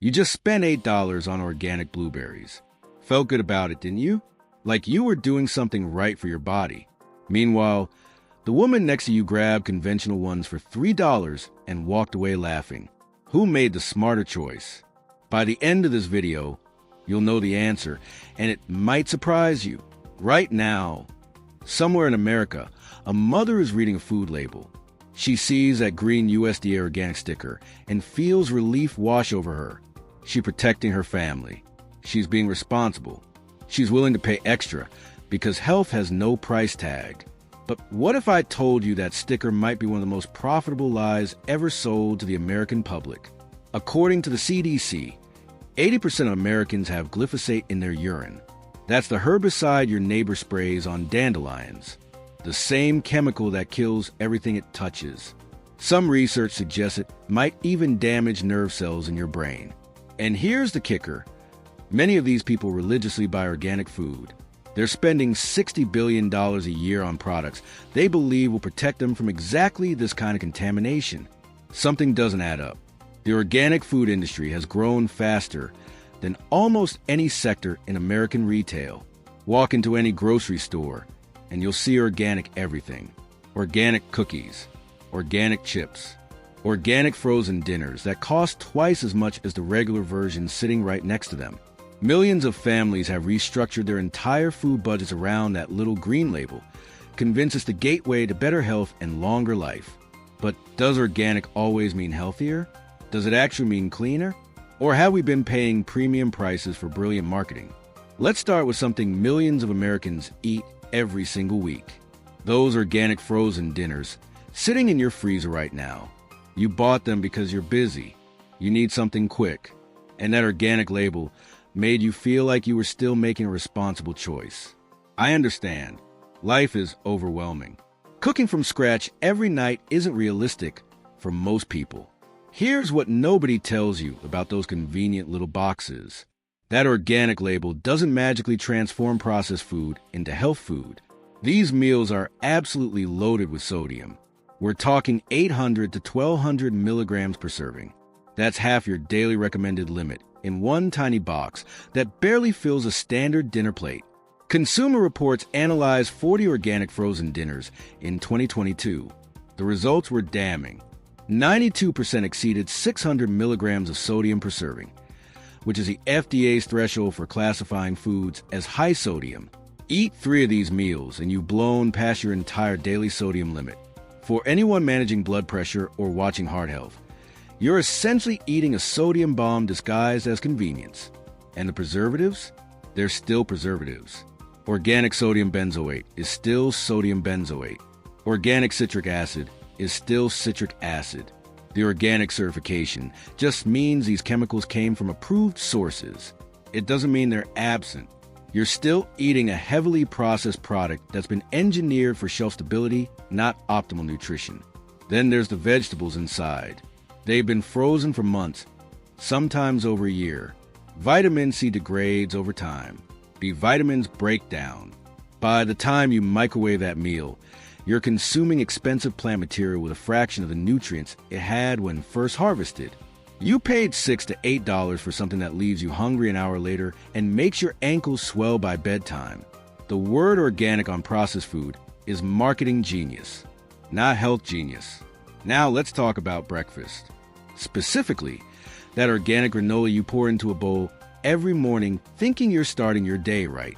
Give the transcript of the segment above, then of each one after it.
You just spent $8 on organic blueberries. Felt good about it, didn't you? Like you were doing something right for your body. Meanwhile, the woman next to you grabbed conventional ones for $3 and walked away laughing. Who made the smarter choice? By the end of this video, you'll know the answer, and it might surprise you. Right now, somewhere in America, a mother is reading a food label. She sees that green USDA organic sticker and feels relief wash over her. She's protecting her family. She's being responsible. She's willing to pay extra because health has no price tag. But what if I told you that sticker might be one of the most profitable lies ever sold to the American public? According to the CDC, 80% of Americans have glyphosate in their urine. That's the herbicide your neighbor sprays on dandelions. The same chemical that kills everything it touches. Some research suggests it might even damage nerve cells in your brain. And here's the kicker. Many of these people religiously buy organic food. They're spending $60 billion a year on products they believe will protect them from exactly this kind of contamination. Something doesn't add up. The organic food industry has grown faster than almost any sector in American retail. Walk into any grocery store, and you'll see organic everything. Organic cookies, organic chips, organic frozen dinners that cost twice as much as the regular version sitting right next to them. Millions of families have restructured their entire food budgets around that little green label, convinced it's the gateway to better health and longer life. But does organic always mean healthier? Does it actually mean cleaner? Or have we been paying premium prices for brilliant marketing? Let's start with something millions of Americans eat every single week. Those organic frozen dinners sitting in your freezer right now. You bought them because you're busy. You need something quick. And that organic label made you feel like you were still making a responsible choice. I understand. Life is overwhelming. Cooking from scratch every night isn't realistic for most people. Here's what nobody tells you about those convenient little boxes. That organic label doesn't magically transform processed food into health food. These meals are absolutely loaded with sodium. We're talking 800 to 1,200 milligrams per serving. That's half your daily recommended limit in one tiny box that barely fills a standard dinner plate. Consumer Reports analyzed 40 organic frozen dinners in 2022. The results were damning. 92% exceeded 600 milligrams of sodium per serving, which is the FDA's threshold for classifying foods as high sodium. Eat 3 of these meals and you've blown past your entire daily sodium limit. For anyone managing blood pressure or watching heart health, you're essentially eating a sodium bomb disguised as convenience. And the preservatives? They're still preservatives. Organic sodium benzoate is still sodium benzoate. Organic citric acid is still citric acid. The organic certification just means these chemicals came from approved sources. It doesn't mean they're absent. You're still eating a heavily processed product that's been engineered for shelf stability, not optimal nutrition. Then there's the vegetables inside. They've been frozen for months, sometimes over a year. Vitamin C degrades over time. B vitamins break down. By the time you microwave that meal, you're consuming expensive plant material with a fraction of the nutrients it had when first harvested. You paid $6 to $8 for something that leaves you hungry an hour later and makes your ankles swell by bedtime. The word organic on processed food is marketing genius, not health genius. Now let's talk about breakfast. Specifically, that organic granola you pour into a bowl every morning thinking you're starting your day right.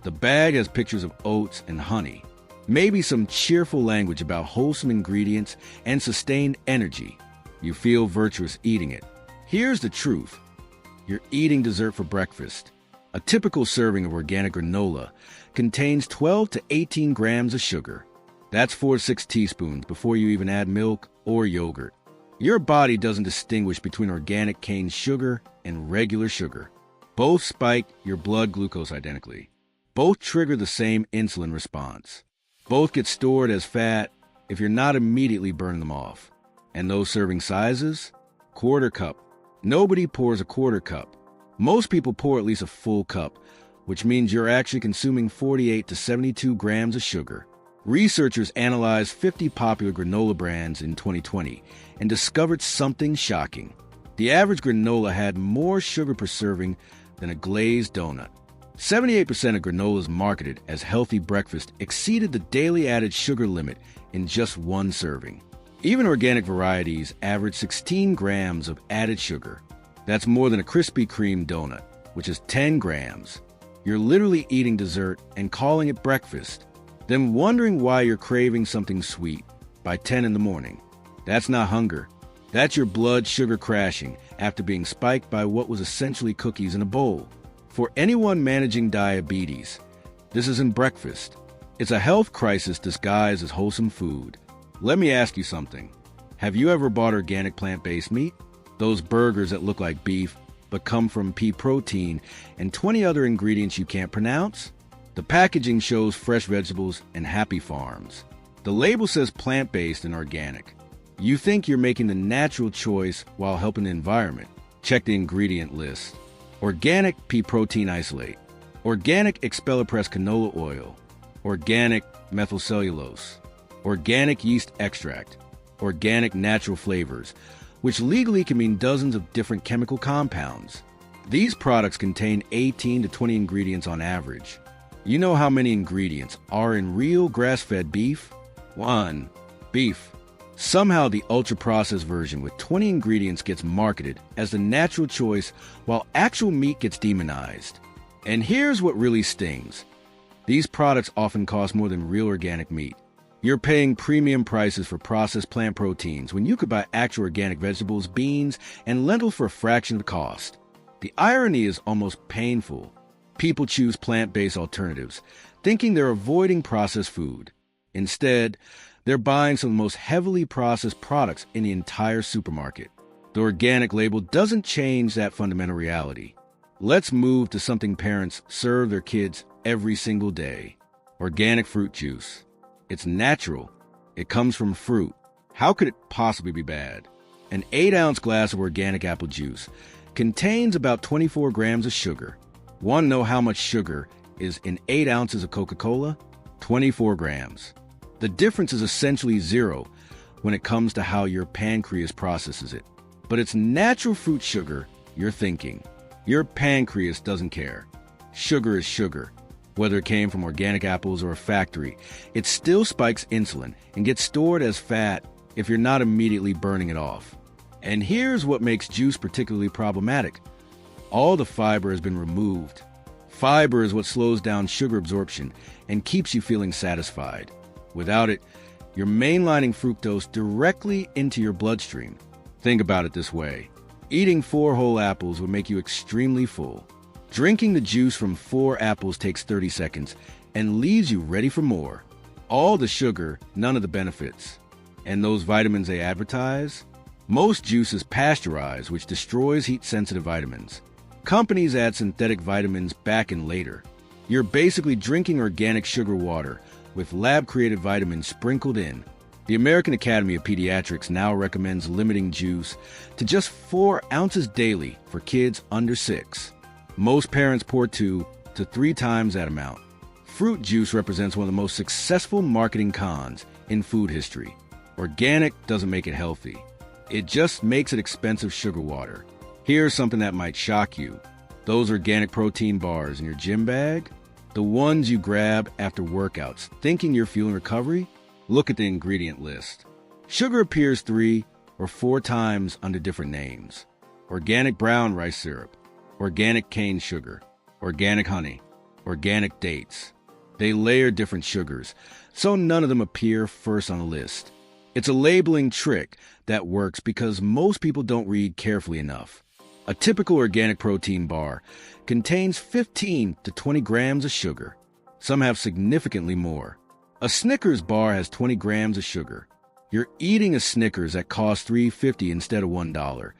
The bag has pictures of oats and honey. Maybe some cheerful language about wholesome ingredients and sustained energy. You feel virtuous eating it. Here's the truth. You're eating dessert for breakfast. A typical serving of organic granola contains 12 to 18 grams of sugar. That's 4 to 6 teaspoons before you even add milk or yogurt. Your body doesn't distinguish between organic cane sugar and regular sugar. Both spike your blood glucose identically. Both trigger the same insulin response. Both get stored as fat if you're not immediately burning them off. And those serving sizes? Quarter cup. Nobody pours a quarter cup. Most people pour at least a full cup, which means you're actually consuming 48 to 72 grams of sugar. Researchers analyzed 50 popular granola brands in 2020 and discovered something shocking. The average granola had more sugar per serving than a glazed donut. 78% of granolas marketed as healthy breakfast exceeded the daily added sugar limit in just one serving. Even organic varieties average 16 grams of added sugar. That's more than a Krispy Kreme donut, which is 10 grams. You're literally eating dessert and calling it breakfast, then wondering why you're craving something sweet by 10 in the morning. That's not hunger. That's your blood sugar crashing after being spiked by what was essentially cookies in a bowl. For anyone managing diabetes, this isn't breakfast. It's a health crisis disguised as wholesome food. Let me ask you something. Have you ever bought organic plant-based meat? Those burgers that look like beef but come from pea protein and 20 other ingredients you can't pronounce? The packaging shows fresh vegetables and happy farms. The label says plant-based and organic. You think you're making the natural choice while helping the environment. Check the ingredient list. Organic pea protein isolate. Organic expeller-press canola oil. Organic methylcellulose. Organic yeast extract. Organic natural flavors, which legally can mean dozens of different chemical compounds. These products contain 18 to 20 ingredients on average. You know how many ingredients are in real grass-fed beef? 1. Beef. Somehow the ultra-processed version with 20 ingredients gets marketed as the natural choice while actual meat gets demonized. And here's what really stings. These products often cost more than real organic meat. You're paying premium prices for processed plant proteins when you could buy actual organic vegetables, beans, and lentils for a fraction of the cost. The irony is almost painful. People choose plant-based alternatives, thinking they're avoiding processed food. Instead, they're buying some of the most heavily processed products in the entire supermarket. The organic label doesn't change that fundamental reality. Let's move to something parents serve their kids every single day. Organic fruit juice. It's natural. It comes from fruit. How could it possibly be bad? An 8-ounce glass of organic apple juice contains about 24 grams of sugar. Want to know how much sugar is in 8 ounces of Coca-Cola? 24 grams. The difference is essentially zero when it comes to how your pancreas processes it. But it's natural fruit sugar you're thinking. Your pancreas doesn't care. Sugar is sugar. Whether it came from organic apples or a factory, it still spikes insulin and gets stored as fat if you're not immediately burning it off. And here's what makes juice particularly problematic. All the fiber has been removed. Fiber is what slows down sugar absorption and keeps you feeling satisfied. Without it, you're mainlining fructose directly into your bloodstream. Think about it this way. Eating 4 whole apples would make you extremely full. Drinking the juice from 4 apples takes 30 seconds and leaves you ready for more. All the sugar, none of the benefits. And those vitamins they advertise? Most juice is pasteurized, which destroys heat-sensitive vitamins. Companies add synthetic vitamins back in later. You're basically drinking organic sugar water with lab-created vitamins sprinkled in. The American Academy of Pediatrics now recommends limiting juice to just 4 ounces daily for kids under 6. Most parents pour 2 to 3 times that amount. Fruit juice represents one of the most successful marketing cons in food history. Organic doesn't make it healthy. It just makes it expensive sugar water. Here's something that might shock you. Those organic protein bars in your gym bag, the ones you grab after workouts, thinking you're fueling recovery, look at the ingredient list. Sugar appears 3 or 4 times under different names. Organic brown rice syrup, organic cane sugar, organic honey, organic dates. They layer different sugars, so none of them appear first on the list. It's a labeling trick that works because most people don't read carefully enough. A typical organic protein bar contains 15 to 20 grams of sugar. Some have significantly more. A Snickers bar has 20 grams of sugar. You're eating a Snickers that costs $3.50 instead of $1.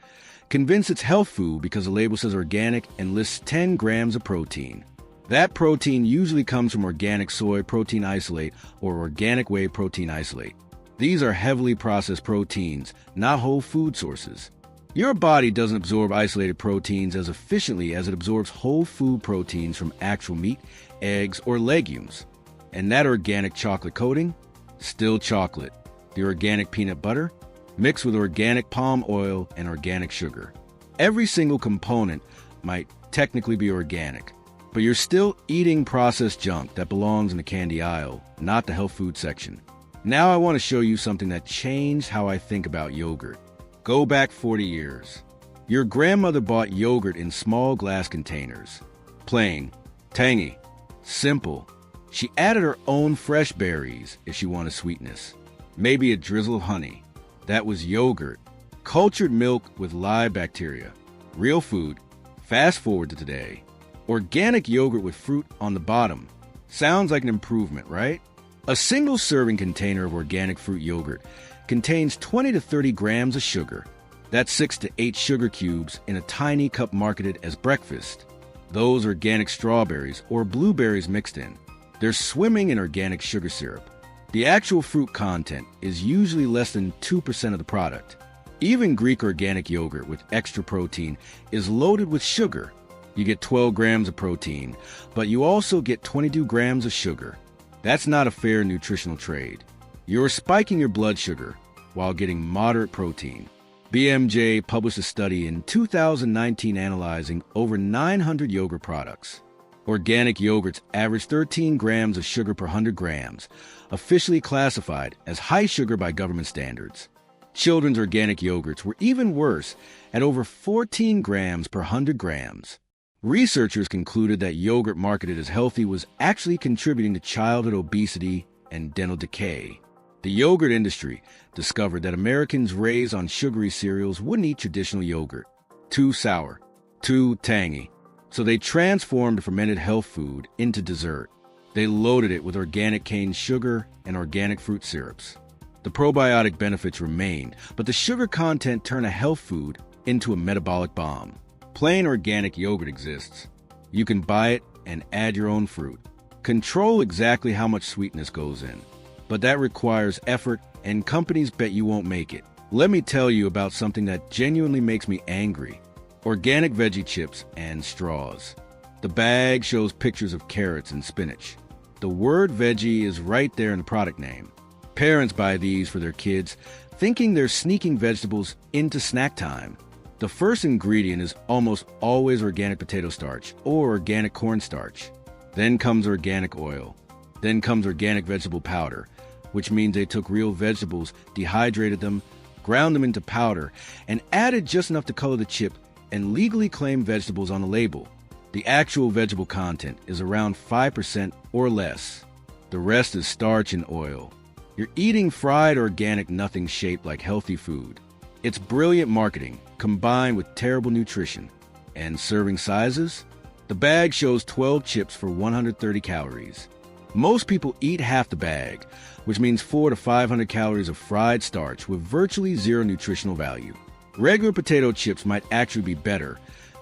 Convinced it's health food because the label says organic and lists 10 grams of protein. That protein usually comes from organic soy protein isolate or organic whey protein isolate. These are heavily processed proteins, not whole food sources. Your body doesn't absorb isolated proteins as efficiently as it absorbs whole food proteins from actual meat, eggs, or legumes. And that organic chocolate coating? Still chocolate. The organic peanut butter? Mixed with organic palm oil and organic sugar. Every single component might technically be organic, but you're still eating processed junk that belongs in the candy aisle, not the health food section. Now I want to show you something that changed how I think about yogurt. Go back 40 years. Your grandmother bought yogurt in small glass containers. Plain, tangy, simple. She added her own fresh berries if she wanted sweetness. Maybe a drizzle of honey. That was yogurt. Cultured milk with live bacteria. Real food. Fast forward to today. Organic yogurt with fruit on the bottom. Sounds like an improvement, right? A single serving container of organic fruit yogurt contains 20 to 30 grams of sugar. That's 6 to 8 sugar cubes in a tiny cup marketed as breakfast. Those organic strawberries or blueberries mixed in. They're swimming in organic sugar syrup. The actual fruit content is usually less than 2% of the product. Even Greek organic yogurt with extra protein is loaded with sugar. You get 12 grams of protein, but you also get 22 grams of sugar. That's not a fair nutritional trade. You're spiking your blood sugar while getting moderate protein. BMJ published a study in 2019 analyzing over 900 yogurt products. Organic yogurts average 13 grams of sugar per 100 grams, officially classified as high sugar by government standards. Children's organic yogurts were even worse at over 14 grams per 100 grams. Researchers concluded that yogurt marketed as healthy was actually contributing to childhood obesity and dental decay. The yogurt industry discovered that Americans raised on sugary cereals wouldn't eat traditional yogurt. Too sour, too tangy. So they transformed fermented health food into dessert. They loaded it with organic cane sugar and organic fruit syrups. The probiotic benefits remained, but the sugar content turned a health food into a metabolic bomb. Plain organic yogurt exists. You can buy it and add your own fruit. Control exactly how much sweetness goes in. But that requires effort, and companies bet you won't make it. Let me tell you about something that genuinely makes me angry. Organic veggie chips and straws. The bag shows pictures of carrots and spinach. The word veggie is right there in the product name. Parents buy these for their kids, thinking they're sneaking vegetables into snack time. The first ingredient is almost always organic potato starch or organic cornstarch. Then comes organic oil. Then comes organic vegetable powder, which means they took real vegetables, dehydrated them, ground them into powder, and added just enough to color the chip and legally claim vegetables on the label. The actual vegetable content is around 5% or less. The rest is starch and oil. You're eating fried organic nothing shaped like healthy food. It's brilliant marketing combined with terrible nutrition. And serving sizes? The bag shows 12 chips for 130 calories. Most people eat half the bag, which means 400 to 500 calories of fried starch with virtually zero nutritional value. Regular potato chips might actually be better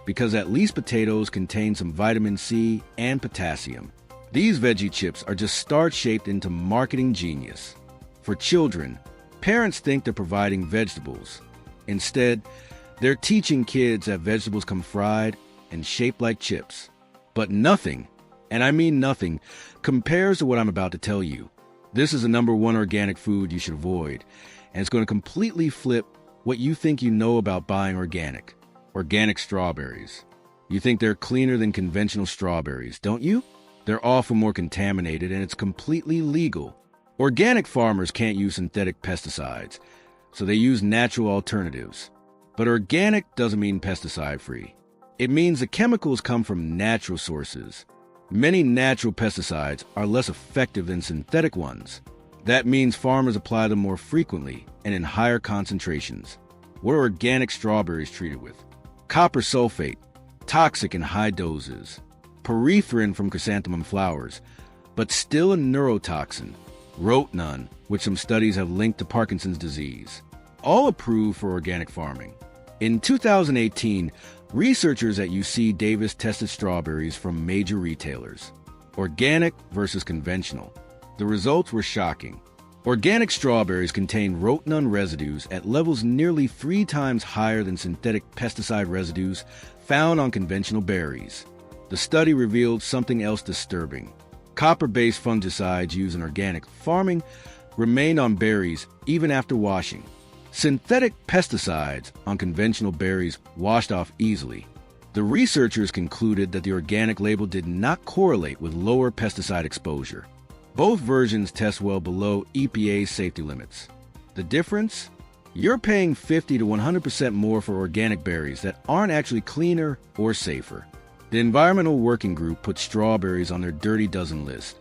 because at least potatoes contain some vitamin C and potassium. These veggie chips are just starch-shaped into marketing genius. For children, parents think they're providing vegetables. Instead, they're teaching kids that vegetables come fried and shaped like chips. But nothing, and I mean nothing, compares to what I'm about to tell you. This is the #1 organic food you should avoid, and it's going to completely flip what you think you know about buying organic. Organic strawberries. You think they're cleaner than conventional strawberries, don't you? They're often more contaminated, and it's completely legal. Organic farmers can't use synthetic pesticides, so they use natural alternatives. But organic doesn't mean pesticide-free. It means the chemicals come from natural sources. Many natural pesticides are less effective than synthetic ones. That means farmers apply them more frequently and in higher concentrations. What are organic strawberries treated with? Copper sulfate, toxic in high doses. Pyrethrin from chrysanthemum flowers, but still a neurotoxin. Rotenone, which some studies have linked to Parkinson's disease. All approved for organic farming. In 2018, researchers at UC Davis tested strawberries from major retailers. Organic versus conventional. The results were shocking. Organic strawberries contain rotenone residues at levels nearly 3 times higher than synthetic pesticide residues found on conventional berries. The study revealed something else disturbing. Copper-based fungicides used in organic farming remained on berries even after washing. Synthetic pesticides on conventional berries washed off easily. The researchers concluded that the organic label did not correlate with lower pesticide exposure. Both versions test well below EPA's safety limits. The difference? You're paying 50 to 100% more for organic berries that aren't actually cleaner or safer. The Environmental Working Group put strawberries on their Dirty Dozen list,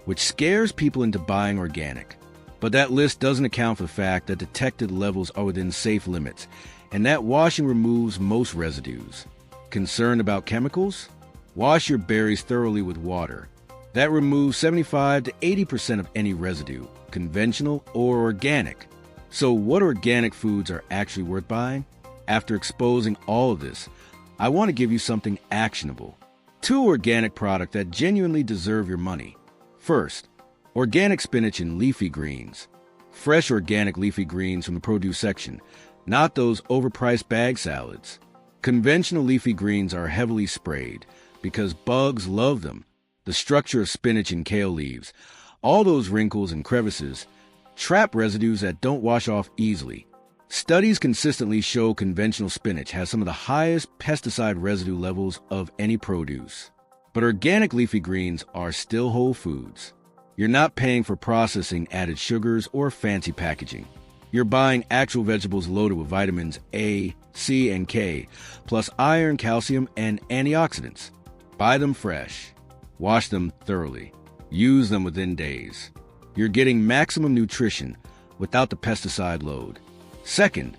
which scares people into buying organic. But that list doesn't account for the fact that detected levels are within safe limits, and that washing removes most residues. Concerned about chemicals? Wash your berries thoroughly with water. That removes 75 to 80% of any residue, conventional or organic. So what organic foods are actually worth buying? After exposing all of this, I want to give you something actionable. 2 organic products that genuinely deserve your money. First, organic spinach and leafy greens. Fresh organic leafy greens from the produce section, not those overpriced bag salads. Conventional leafy greens are heavily sprayed because bugs love them. The structure of spinach and kale leaves, all those wrinkles and crevices, trap residues that don't wash off easily. Studies consistently show conventional spinach has some of the highest pesticide residue levels of any produce. But organic leafy greens are still whole foods. You're not paying for processing, added sugars, or fancy packaging. You're buying actual vegetables loaded with vitamins A, C, and K, plus iron, calcium, and antioxidants. Buy them fresh. Wash them thoroughly. Use them within days. You're getting maximum nutrition without the pesticide load. Second,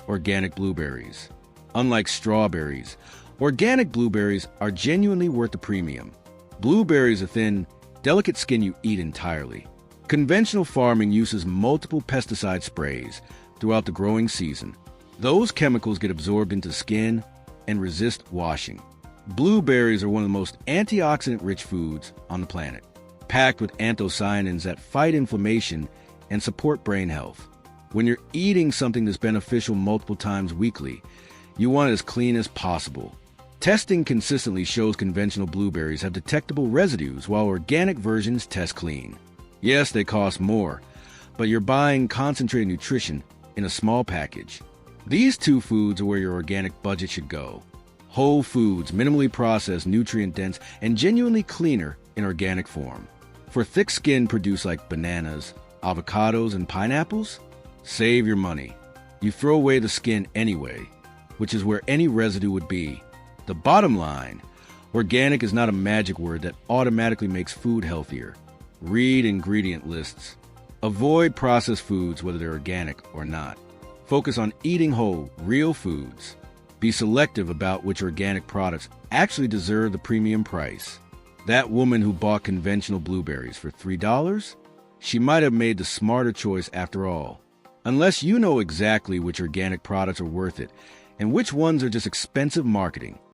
organic blueberries. Unlike strawberries, organic blueberries are genuinely worth the premium. Blueberries are thin, delicate skin you eat entirely. Conventional farming uses multiple pesticide sprays throughout the growing season. Those chemicals get absorbed into skin and resist washing. Blueberries are one of the most antioxidant-rich foods on the planet, packed with anthocyanins that fight inflammation and support brain health. When you're eating something that's beneficial multiple times weekly, you want it as clean as possible. Testing consistently shows conventional blueberries have detectable residues while organic versions test clean. Yes, they cost more, but you're buying concentrated nutrition in a small package. These 2 foods are where your organic budget should go. Whole foods, minimally processed, nutrient-dense, and genuinely cleaner in organic form. For thick-skinned produce like bananas, avocados, and pineapples, save your money. You throw away the skin anyway, which is where any residue would be. The bottom line, organic is not a magic word that automatically makes food healthier. Read ingredient lists. Avoid processed foods, whether they're organic or not. Focus on eating whole, real foods. Be selective about which organic products actually deserve the premium price. That woman who bought conventional blueberries for $3, she might have made the smarter choice after all. Unless you know exactly which organic products are worth it and which ones are just expensive marketing,